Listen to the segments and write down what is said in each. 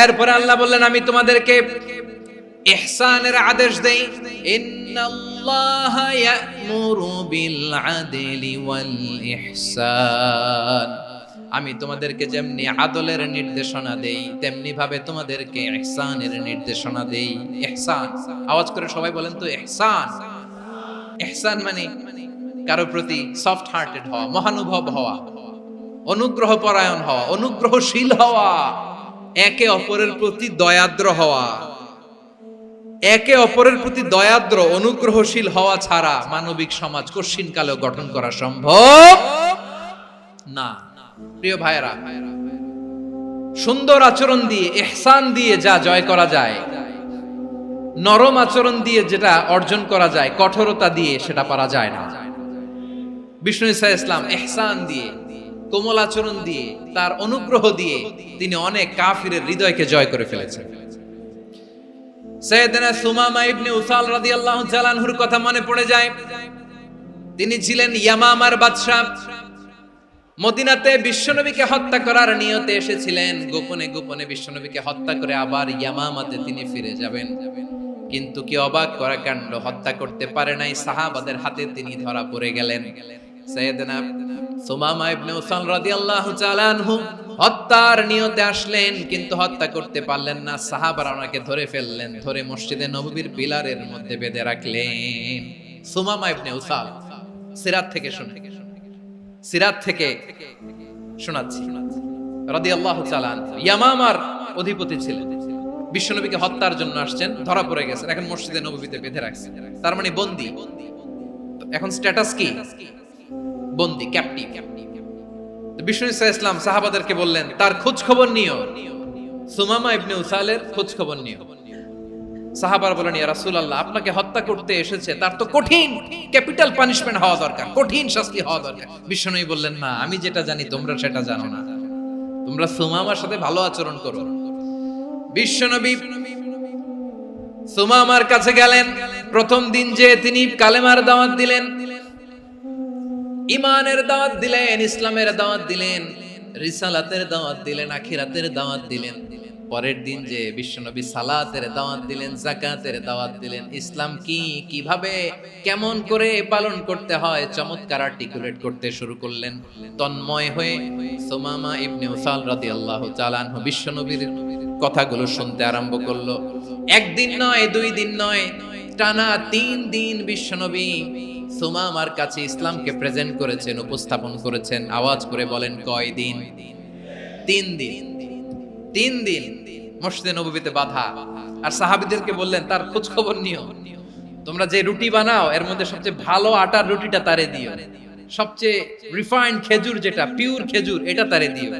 এরপরে আল্লাহ বললেন, আমি তোমাদেরকে ইহসানের আদেশ দেই। ইন্নাল্লাহা ইয়া'মুরু বিল আদলি ওয়াল ইহসান। আমি তোমাদেরকে যেমনি আদলের নির্দেশনা দেই, তেমনি ভাবে তোমাদেরকে ইহসানের নির্দেশনা দেই। ইহসান, আওয়াজ করে সবাই বলেন তো ইহসান। ইহসান মানে কারো প্রতি সফট হার্টেড হওয়া, মহানুভব হওয়া, অনুগ্রহ পরায়ণ হওয়া, অনুগ্রহশীল হওয়া, একে অপরের প্রতি দয়াদ্র হওয়া। একে অপরের প্রতি দয়াদ্র অনুগ্রহশীল হওয়া ছাড়া মানবিক সমাজ কশিনকালেও গঠন করা সম্ভব না। প্রিয় ভাইরা, সুন্দর আচরণ দিয়ে, ইহসান দিয়ে যা জয় করা যায়, নরম আচরণ দিয়ে যেটা অর্জন করা যায়, কঠোরতা দিয়ে সেটা পারা যায় না। বিষ্ণু ঈসা ইসলাম ইহসান দিয়ে, কোমল আচরণ দিয়ে, তার অনুগ্রহ দিয়ে তিনি অনেক কাফিরের হৃদয়কে জয় করে ফেলেছেন। সাইয়েদনা সুমামা ইবনে উসাল রাদিয়াল্লাহু তাআলা আনহুর কথা মনে পড়ে যায়। তিনি ছিলেন ইয়ামামার বাদশা। মদিনাতে বিশ্বনবীকে হত্যা করার নিয়তে এসেছিলেন। গোপনে গোপনে বিশ্বনবীকে হত্যা করে আবার ইয়ামামাতে তিনি ফিরে যাবেন। কিন্তু কি অবাক করা কাণ্ড, হত্যা করতে পারে নাই, সাহাবাদের হাতে তিনি ধরা পড়ে গেলেন। সাইয়েদনা সুমামা ইবনে উসাল রাদিয়াল্লাহু তাআলা আনহু হত্যার নিয়তে আসলেন, কিন্তু হত্যা করতে পারলেন না। সাহাবারা ওনাকে ধরে ফেললেন, ধরে মসজিদে নববীর পিলারের মধ্যে বেঁধে রাখলেন। সুমামা ইবনে উসাল, সিরাত থেকে শোনাচ্ছি রাদিয়াল্লাহু তাআলা আনহু ইয়ামামার অধিপতি ছিলেন। বিশ্বনবীকে হত্যার জন্য আসছেন, ধরা পড়ে গেছেন, এখন মসজিদে নববীতে বেঁধে রাখছেন। তার মানে বন্দী। এখন স্ট্যাটাস কি? বন্দী, ক্যাপ্টিভ। বিষ্ণু ঈসা ইসলাম সাহাবাদেরকে বললেন, তার খোঁজ খবর নিও, সুমামা ইবনে উসালের খোঁজ খবর নিও। সাহাবারা বলেন, ইয়া রাসূলুল্লাহ, আপনাকে হত্যা করতে এসেছে, তার তো কঠিন ক্যাপিটাল পানিশমেন্ট হওয়া দরকার, কঠিন শাস্তি হওয়া দরকার। বিশ্বনবী বললেন, না, আমি যেটা জানি তোমরা সেটা জানো না, তোমরা সুমামার সাথে ভালো আচরণ করো। বিশ্বনবী সুমামার কাছে গেলেন। প্রথম দিন যে তিনি কালেমার দাওয়াত দিলেন, ইমানের দাওয়াত দিলেন, ইসলামের দাওয়াত দিলেন, রিসালাতের দাওয়াত দিলেন, আখিরাতের দাওয়াত দিলেন। পরের দিন যে বিশ্বনবী সালাতের দাওয়াত দিলেন, যাকাতের দাওয়াত দিলেন, ইসলাম কি, কিভাবে, কেমন করে পালন করতে হয় চমৎকার আর্টিকুলেট করতে শুরু করলেন। তন্ময় হয়ে সুমামা ইবনে উসাল রাদিয়াল্লাহু তাআলা আনহু বিশ্বনবীর কথাগুলো শুনতে আরম্ভ করলো। একদিন নয়, দুই দিন নয়, টানা 3 দিন বিশ্বনবী সুমামার কাছে ইসলামকে প্রেজেন্ট করেছেন, উপস্থাপন করেছেন। আওয়াজ করে বলেন, কয় দিন? 3 দিন। 3 দিন মসজিদে নববীতে বাঁধা। আর সাহাবীদেরকে বললেন, তার খোঁজ খবর নিও, তোমরা যে রুটি বানাও এর মধ্যে সবচেয়ে ভালো আটার রুটিটা তারে দিও, সবচেয়ে রিফাইন্ড খেজুর, যেটা পিওর খেজুর, এটা তারে দিও।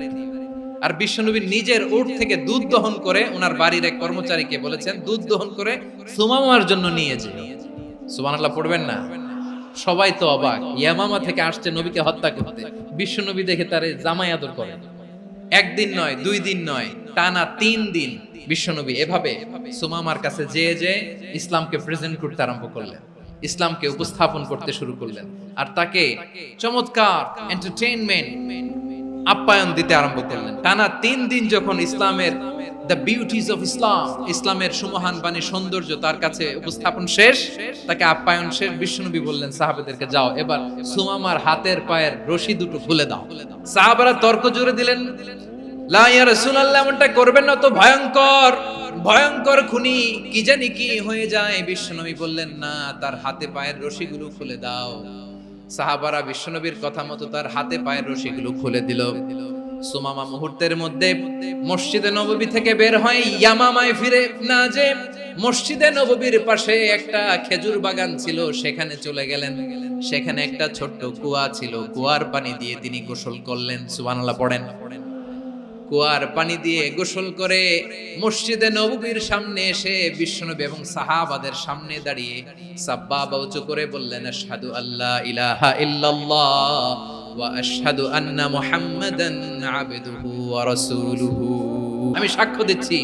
আর বিশ্বনবী নিজের উট থেকে দুধ দহন করে ওনার বাড়ির এক কর্মচারীকে বলেছেন, দুধ দহন করে সুমামার জন্য নিয়ে যেও। সুবহানাল্লাহ পড়বেন না? সবাই তো অবাক, ইয়ামামা থেকে আসছে নবীকে হত্যা করতে, বিশ্বনবী দেখে তারে জামাই আদর করে। একদিন নয়, 2 দিন নয়, টানা 3 দিন বিশ্বনবী এভাবে সুমামার কাছে যে ইসলামকে প্রেজেন্ট করতে আরম্ভ করলেন, ইসলামকে উপস্থাপন করতে শুরু করলেন। আর তাকে চমৎকার এন্টারটেইনমেন্ট, আপ্যায়ন দিতে আরম্ভ করলেন। টানা 3 দিন যখন ইসলামের দ্য বিউটিজ অফ ইসলাম, ইসলামের সুমহান বাণী, সৌন্দর্য তার কাছে উপস্থাপন শেষ, তাকে আপ্যায়ন শেষ, বিশ্বনবী বললেন সাহাবাদেরকে, যাও এবার সুমামার হাতের পায়ের রশি দুটো খুলে দাও। সাহাবারা তর্ক জুড়ে দিলেন, লা ইয়া রাসূলুল্লাহ, এমনটা করবেন না, তো ভয়ঙ্কর ভয়ঙ্কর খুনি, কি জানি কি হয়ে যায়। বিশ্বনবী বললেন, না, তার হাতে পায়ের রশিগুলো খুলে দাও। সাহাবারা বিশ্বনবীর কথা মতো তার হাতে পায়ের রশিগুলো খুলে দিল। সুমামা মুহূর্তের মধ্যে মসজিদে নববী থেকে বের হয়, ইয়ামামায় ফিরে না যে মসজিদে নববীর পাশে একটা খেজুর বাগান ছিল, সেখানে চলে গেলেন। সেখানে একটা ছোট্ট কুয়া ছিল, কুয়ার পানি দিয়ে তিনি গোসল করলেন। সুবহানাল্লাহ পড়েন। কুয়ার পানি দিয়ে গোসল করে মসজিদে নববীর সামনে এসে বিশ্বনবী এবং সাহাবাদের সামনে দাঁড়িয়ে সাব্বাবা উঁচু করে বললেন, আশহাদু আল্লা ইলাহা ইল্লাল্লাহ ওয়া আশহাদু আন্না মুহাম্মাদান আবদুহু ওয়া রাসূলুহু। আমি সাক্ষ্য দিচ্ছি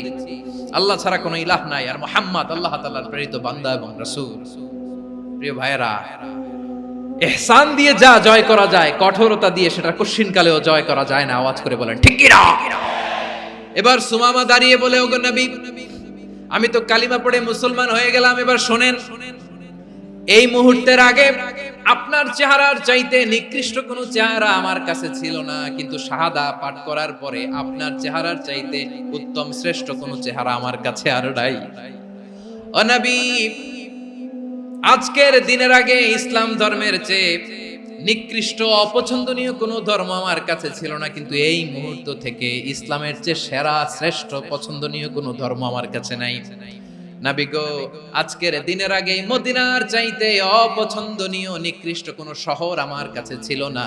আল্লাহ ছাড়া কোনো ইলাহ নাই, আর মুহাম্মদ আল্লাহ তাআলার প্রেরিত বান্দা এবং রাসূল। প্রিয় ভাইয়েরা, ইহসান দিয়ে যা জয় করা যায়, কঠোরতা দিয়ে সেটা কঠিনকালেও জয় করা যায় না। আওয়াজ করে বলেন ঠিক কি না? এবার সুমামা দাঁড়িয়ে বলে, ওগো নবী, আমি তো কালিমা পড়ে মুসলমান হয়ে গেলাম, এবার শোনেন, এই মুহূর্তের আগে আপনার চেহারার চাইতে নিকৃষ্ট কোনো চেহারা আমার কাছে ছিল না, কিন্তু শাহাদা পাঠ করার পরে আপনার চেহারার চাইতে উত্তম শ্রেষ্ঠ কোনো চেহারা আমার কাছে আর নাই। ও নবী, আজকের দিনের আগে ইসলাম ধর্মের চেয়ে নিকৃষ্ট অপছন্দনীয় কোনো ধর্ম আমার কাছে ছিল না, কিন্তু এই মুহূর্ত থেকে ইসলামের চেয়ে সেরা শ্রেষ্ঠ পছন্দনীয় কোনো ধর্ম আমার কাছে নাই। নবী গো, আজকের দিনের আগে মদিনার চাইতে অপছন্দনীয় নিকৃষ্ট কোনো শহর আমার কাছে ছিল না,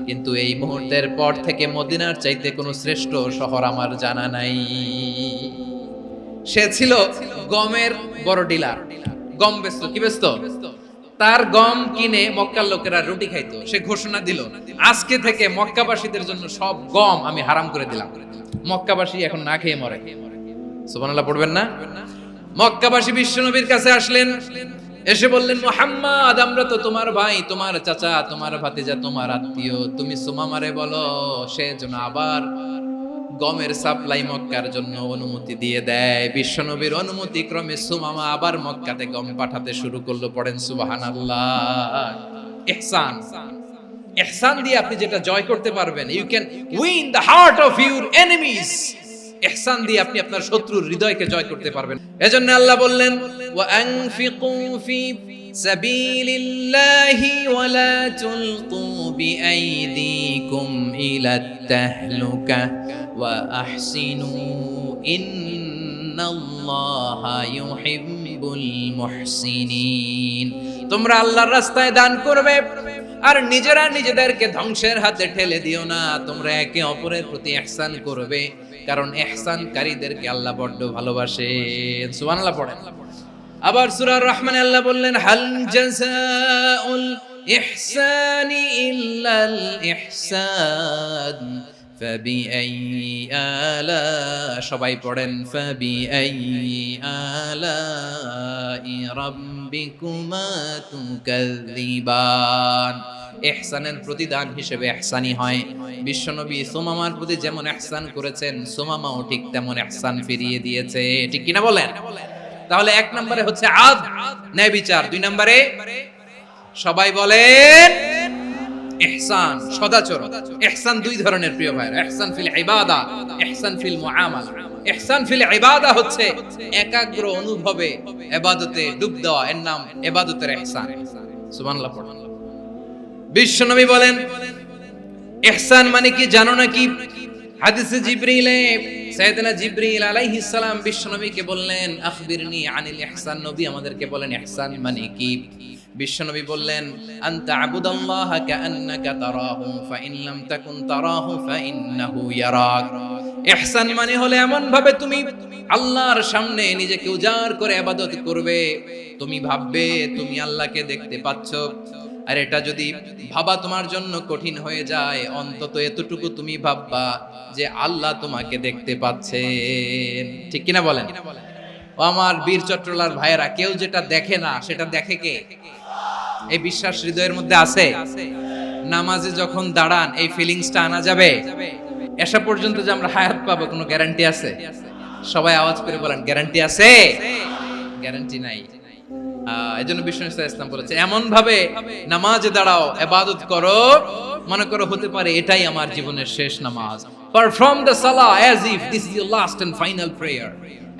কিন্তু এই মুহূর্তের পর থেকে মদিনার চাইতে কোনো শ্রেষ্ঠ শহর আমার জানা নাই। সে ছিল গমের বড় ডিলার, গম বেচত। কি বেচত? তার গম কিনে মক্কার লোকেরা রুটি খাইতো। সে ঘোষণা দিল, আজকে থেকে মক্কাবাসীদের জন্য সব গম আমি হারাম করে দিলাম, মক্কাবাসী এখন না খেয়ে মরে। সুবহানাল্লাহ পড়বেন না? মক্কাবাসী বিশ্বনবীর কাছে আসলেন, এসে বললেন, মুহাম্মদ, আমরা তো তোমার ভাই, তোমার চাচা, তোমার ভাতিজা, তোমার আত্মীয়, তুমি সুমামারে বলো সে যেন আবার গমের সাপ্লাই মক্কার জন্য অনুমতি দিয়ে দেয়। বিশ্বনবীর অনুমতি ক্রমে সুমামা আবার মক্কাতে গম পাঠাতে শুরু করলো। পড়েন সুবহানাল্লাহ। ইহসান, ইহসান দিয়ে আপনি যেটা জয় করতে পারবেন, you can win the heart of your enemies. ইহসান দিয়ে আপনি আপনার শত্রুর হৃদয়কে জয় করতে পারবেন। এজন্য আল্লাহ বললেন, ওয়া আনফিকু ফি সাবিলিল্লাহি ওয়া লা তুলকু বিআইদিকুম ইলাত তাহলুকা ওয়া আহসিনু ইন্নাল্লাহা ইউহিব্বুল মুহসিনিন। তোমরা আল্লাহর রাস্তায় দান করবে আর নিজেরা নিজেদেরকে ধ্বংসের হাতে ঠেলে দিও না। তোমরা একে অপরের প্রতি ইহসান করবে, কারণ ইহসানকারীদেরকে আল্লাহ বড় ভালোবাসেন। সুবহানাল্লাহ পড়েন। আবার সূরা রহমানে আল্লাহ বললেন, হাল জাযাউল ইহসানি ইল্লাল ইহসান ফাবিআইয়ি আলা, সবাই পড়েন, ফাবিআইয়ি আলাই রাব্বিকুমা তুকাযযিবান। ইহসানের প্রতিদান হিসেবে ইহসানি হয়। বিশ্বনবী সুমামার প্রতি যেমন ইহসান করেছেন, সুমামাও ঠিক তেমন ইহসান ফিরিয়ে দিয়েছে। ঠিক কিনা বলেন? তাহলে এক নম্বরে হচ্ছে আদ, ন্যায় বিচার। দুই নম্বরে সবাই বলেন ইহসান, সদাচরণ। ইহসান দুই ধরনের প্রিয় ভাইরা, ইহসান ফিল ইবাদা, ইহসান ফিল মুআমালা। ইহসান ফিল ইবাদা হচ্ছে একাগ্র অনুভবে ইবাদতে ডুব দেওয়া, এর নাম ইবাদতের ইহসান। সুবহানাল্লাহ পড়ুন। বিশ্বনবী বলেন, ইহসান মানে কি জানো নাকি? হাদিসে জিবরিলে সাইয়েদনা জিবরিল আলাইহিস সালাম বিশ্বনবীকে বললেন, আখবিরনি আনিল ইহসান। নবী আমাদেরকে বলেন ইহসান মানে কি? বিশ্বনবী বললেন, আনতা আবুদাল্লাহা কাআন্নাকা তারাহু ফাইন লাম তাকুন তারাহু ফাইন্নাহু ইয়ারাক। ইহসান মানে হলো এমন ভাবে তুমি আল্লাহর সামনে নিজেকে উজাড় করে ইবাদত করবে, তুমি ভাববে তুমি আল্লাহকে দেখতে পাচ্ছ। আর এটা যদি ভাবা তোমার জন্য কঠিন হয়ে যায়, অন্তত এতটুকু তুমি ভাববা যে আল্লাহ তোমাকে দেখতে পাচ্ছেন। ঠিক কিনা বলেন? ও আমার বীর চট্টলার ভাইয়েরা, কেউ যেটা দেখে না সেটা দেখে কে? এই বিশ্বাস হৃদয়ের মধ্যে আছে? নামাজে যখন দাঁড়ান এই ফিলিংসটা আনা যাবে? এসা পর্যন্ত যে আমরা হায়াত পাবো কোনো গ্যারান্টি আছে? সবাই আওয়াজ করে বলেন, গ্যারান্টি আছে? গ্যারান্টি নাই। এজন্য বিষ্ণু ইসলাম বলেছে, এমন ভাবে নামাজে দাঁড়াও, ইবাদত করো, মনে করো হতে পারে এটাই আমার জীবনের শেষ নামাজ। পারফর্ম দ্য সালাহ as if this is your last and final prayer.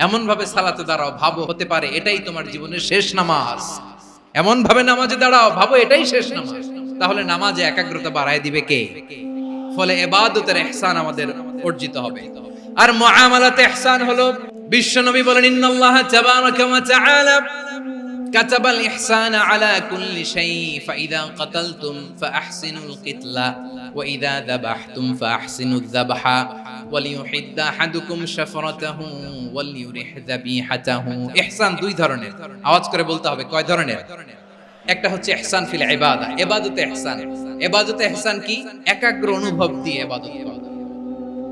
এমন ভাবে সালাতে দাঁড়াও, ভাবো হতে পারে এটাই তোমার জীবনের শেষ নামাজ। এমন ভাবে নামাজে দাঁড়াও, ভাবো এটাই শেষ নামাজ। তাহলে নামাজে একাগ্রতা বাড়ায় দিবে কে? ফলে ইবাদতের ইহসান আমাদের অর্জিত হবে। আর মুআমালাতে ইহসান হলো, বিশ্বনবী বলেন, ইন্নাল্লাহা তাবারাকা ওয়া তাআলা কাতাবাল ইহসানা আলা কুল্লি শাই ফাইদা কাতালতুম ফাআহসিনুল কিতলা ওয়া ইযা যাবাহতুম ফাআহসিনুয যাবহা ওয়ালিউহিদ্দা আহাদুকুম শাফরাতাহু ওয়ালিউরিহ যাবিহাতাহু। ইহসান দুই ধরনের, আওয়াজ করে বলতে হবে। কয় ধরনের? একটা হচ্ছে ইহসান ফিল ইবাদা, ইবাদতে ইহসান। ইবাদতে ইহসান কি? একাগ্র অনুভব দিয়ে ইবাদত করা,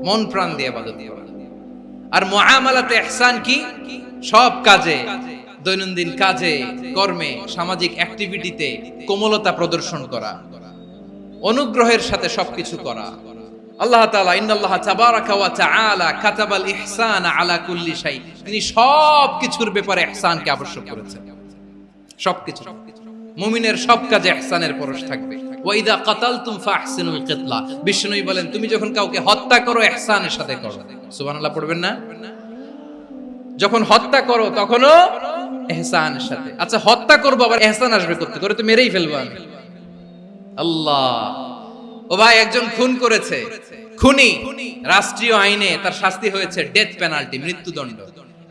মন প্রাণ দিয়ে ইবাদত করা। আর মুআমালাতে ইহসান কি? সব কাজে, দৈনন্দিন কাজে, কর্মে, সামাজিক অ্যাক্টিভিটিতে কোমলতা প্রদর্শন করা, অনুগ্রহের সাথে সবকিছু করা। আল্লাহ তাআলা ইন্নাল্লাহা তাবারাকা ওয়া তাআলা কাতাবাল ইহসানা আলা কুল্লি শাই, তিনি সবকিছুর ব্যাপারে ইহসানকে আবশ্যক করেছেন। সবকিছু, মুমিনের সব কাজে ইহসানের পরশ থাকবে। ওয়া ইযা কাতালতুম ফাহসিনুল কিতলা, বিষ্ণুই বলেন তুমি যখন কাউকে হত্যা করো ইহসানের সাথে করো। সুবহানাল্লাহ পড়বেন না? যখন হত্যা করো তখনও ইহসানের সাথে। আচ্ছা, হত্যা করবো আবার ইহসান আসবে করতে, করে তো মেরেই ফেলবো আমি। আল্লাহ, ও ভাই একজন খুন করেছে, খুনি, রাষ্ট্রীয় আইনে তার শাস্তি হয়েছে ডেথ পেনাল্টি, মৃত্যুদণ্ড।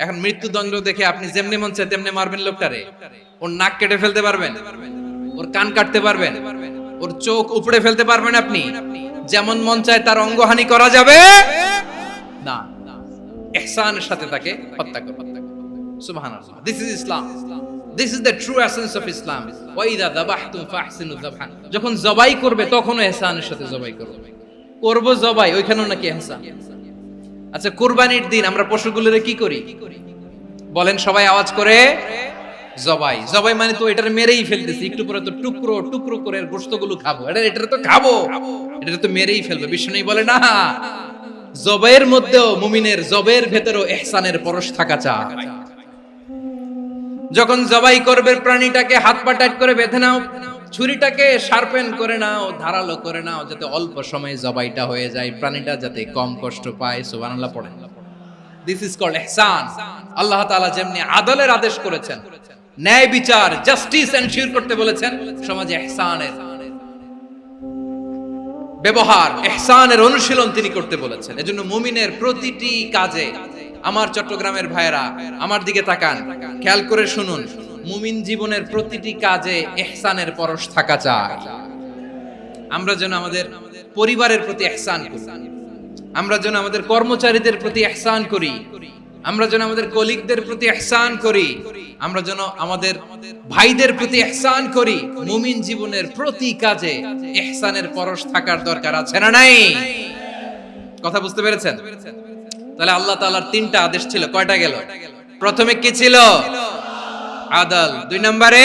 এখন মৃত্যুদণ্ড দেখে আপনি যেমনি মন চায় তেমনি মারবেন লোকটারে? ওর নাক কেটে ফেলতে পারবেন? ওর কান কাটতে পারবেন? ওর চোখ উপড়ে ফেলতে পারবেন আপনি? যেমন মন চায় তার অঙ্গহানি করা যাবে না। ইহসানের সাথে তাকে হত্যা করো। সুবহানাল্লাহ, this is Islam, this is the true essence of Islam. ওয়া ইযা যাবাহতুম ফাহসিনু যাবহা, যখন জবাই করবে তখনও ইহসানের সাথে জবাই করো। করব জবাই, ওইখানেও নাকি ইহসান। আচ্ছা, কুরবানির দিন আমরা পশুগুলোরে কি করি বলেন সবাই আওয়াজ করে? জবাই। জবাই মানে তো এটারে মেরেই ফেলতেছি, একটু পরে তো টুকরো টুকরো করে গোশতগুলো খাবো, এটা তো খাবো, এটা তো মেরেই ফেলবে। বিষ্ণু বলে না, জবাইয়ের মধ্যেও, মুমিনের জবের ভেতরেও ইহসানের পরশ থাকা চাই। যখন জবাই করবে প্রাণীটাকে হাত পা টাইট করে বেঁধে নাও, ছুরিটাকে শার্পেন করে নাও, ধারালো করে নাও, যাতে অল্প সময়ে জবাইটা হয়ে যায়, প্রাণীটা যাতে কম কষ্ট পায়। সুবহানাল্লাহ পড়েন। দিস ইজ কল্ড ইহসান। আল্লাহ তাআলা যেমনি আদলের আদেশ করেছেন, ন্যায় বিচার, জাস্টিস এনশিওর করতে বলেছেন, সমাজে ইহসানের ব্যবহার, ইহসানের অনুশীলন তিনি করতে বলেছেন। এজন্য মুমিনের প্রতিটি কাজে, আমার চট্টগ্রামের ভাইরা আমার দিকে তাকান, খেয়াল করে শুনুন, মুমিন জীবনের প্রতিটি কাজে ইহসানের পরশ থাকা চাই। আমরা যেন আমাদের পরিবারের প্রতি ইহসান করি, আমরা যেন আমাদের কর্মচারীদের প্রতি ইহসান করি, আমরা যেন আমাদের কলিগদের প্রতি ইহসান করি, আমরা যেন আমাদের ভাইদের প্রতি ইহসান করি। মুমিন জীবনের প্রতি কাজে ইহসানের পরশ থাকার দরকার আছে না নাই? কথা বুঝতে পেরেছেন? তাহলে আল্লাহ তাআলার তিনটা আদেশ ছিল, কয়টা গেল? প্রথমে কি ছিল? আদল। দুই নম্বরে